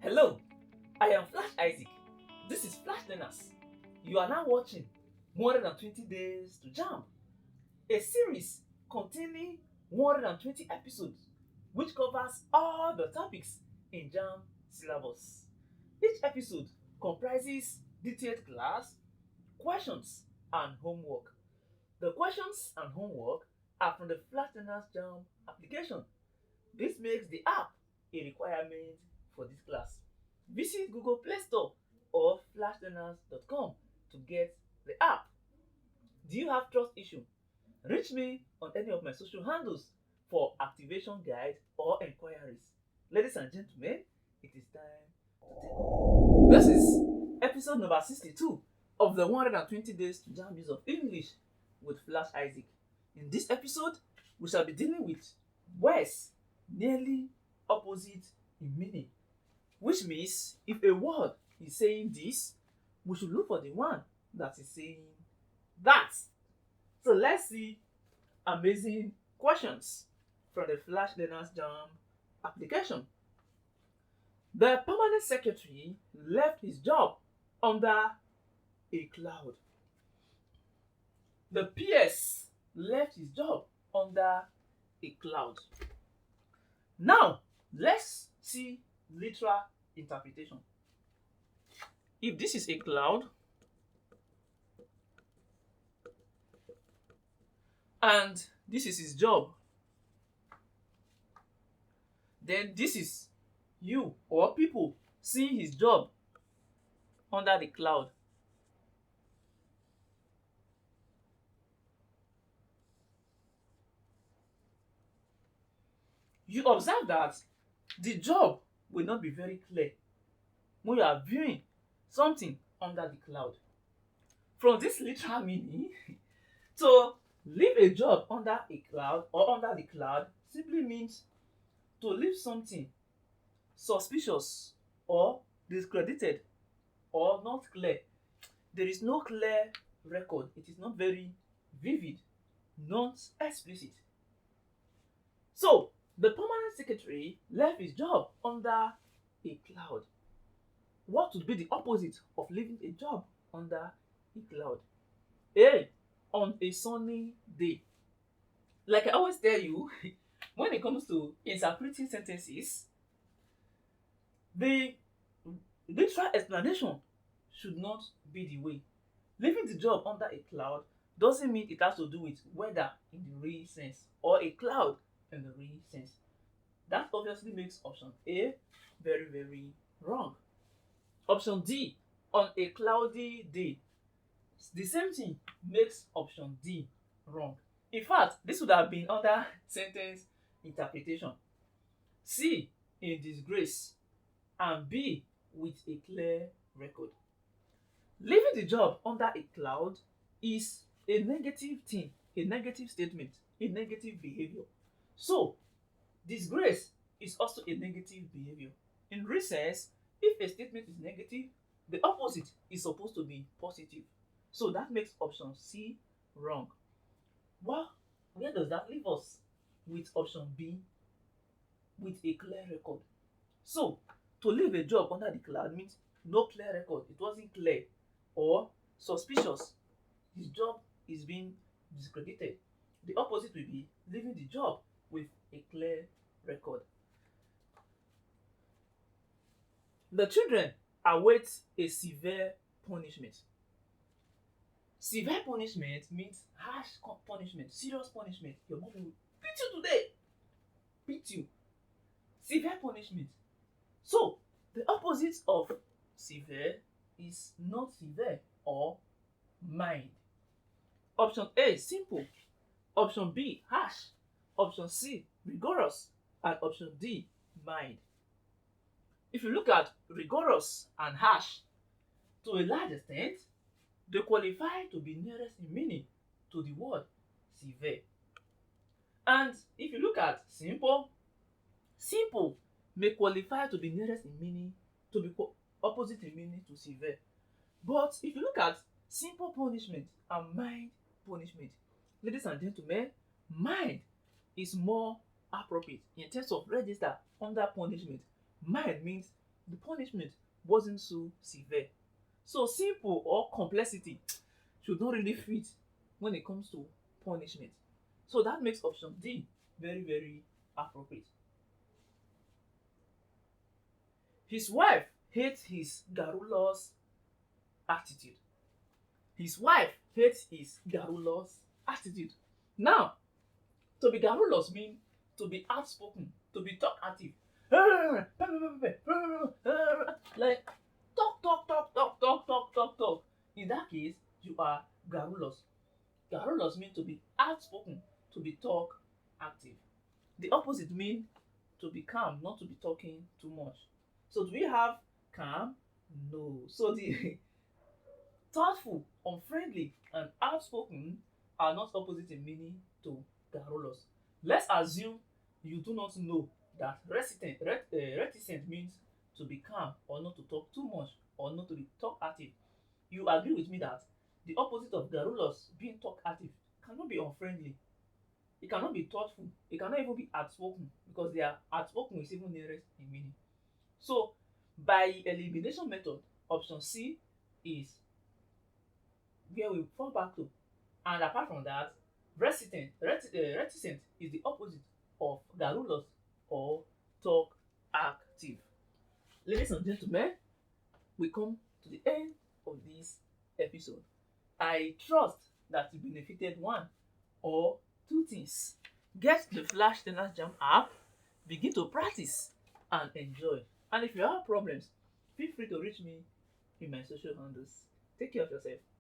Hello, I am Flash Isaac. This is Flashlearners. You are now watching 120 Days to Jamb, a series containing 120 episodes which covers all the topics in Jamb syllabus. Each episode comprises detailed class, questions, and homework. The questions and homework are from the Flashlearners Jamb application. This makes the app a requirement for this class. Visit Google Play Store or flashlearners.com to get the app. Do you have trust issue? Reach me on any of my social handles for activation guide or enquiries. Ladies and gentlemen, it is time to take off. This is episode number 62 of the 120 Days to Jamb Use of English with Flash Isaac. In this episode, we shall be dealing with words nearly opposite in meaning, which means if a word is saying this, we should look for the one that is saying that. So let's see amazing questions from the Flashlearners Jamb application. The permanent secretary left his job under a cloud. The PS left his job under a cloud. Now, let's see literal interpretation. If this is a cloud and this is his job, then this is you or people seeing his job under the cloud. You observe that the job will not be very clear when you are viewing something under the cloud. From this literal meaning, to leave a job under a cloud or under the cloud simply means to leave something suspicious or discredited or not clear. There is no clear record. It is not very vivid, not explicit. So, the permanent secretary left his job under a cloud. What would be the opposite of leaving a job under a cloud? A. On a sunny day. Like I always tell you, when it comes to interpreting sentences, the literal explanation should not be the way. Leaving the job under a cloud doesn't mean it has to do with weather in the real sense or a cloud in the real sense. That obviously makes option A very, very wrong. Option D, on a cloudy day. The same thing makes option D wrong. In fact, this would have been under sentence interpretation. C, in disgrace, and B, with a clear record. Leaving the job under a cloud is a negative thing, a negative statement, a negative behavior. So, disgrace is also a negative behavior. In real sense, if a statement is negative, the opposite is supposed to be positive. So that makes option C wrong. Well, where does that leave us? With option B, with a clear record. So, to leave a job under the cloud means no clear record. It wasn't clear or suspicious. His job is being discredited. The opposite will be leaving the job with a clear record. The children await a severe punishment. Severe punishment means harsh punishment, serious punishment. Your mom will beat you today. Beat you. Severe punishment. So, the opposite of severe is not severe or mild. Option A, simple. Option B, harsh. Option C, rigorous. And option D, mild. If you look at rigorous and harsh, to a large extent, they qualify to be nearest in meaning to the word severe. And if you look at simple, simple may qualify to be nearest in meaning to be opposite in meaning to severe. But if you look at simple punishment and mild punishment, ladies and gentlemen, mild is more appropriate in terms of register under punishment. Mild means the punishment wasn't so severe. So simple or complexity should not really fit when it comes to punishment. So that makes option D very, very appropriate. His wife hates his garrulous attitude. His wife hates his garrulous attitude. Now, to be garrulous means to be outspoken, to be talkative. Like talk, talk, talk, talk, talk, talk, talk, talk. In that case, you are garrulous. Garrulous means to be outspoken, to be talk active. The opposite means to be calm, not to be talking too much. So do we have calm? No. So the thoughtful, unfriendly, and outspoken are not opposite in meaning to garrulous. Let's assume you do not know that reticent means to be calm or not to talk too much or not to be talk active. You agree with me that the opposite of garrulous being talk active cannot be unfriendly, it cannot be thoughtful, it cannot even be outspoken because they are outspoken is even nearest in meaning. So by elimination method, option C is where we fall back to. And apart from that, reticent is the opposite of garrulous or talk active. Ladies and gentlemen, we come to the end of this episode. I trust that you benefited one or two things. Get the Flashlearners Jamb app, begin to practice and enjoy. And if you have problems, feel free to reach me in my social handles. Take care of yourself.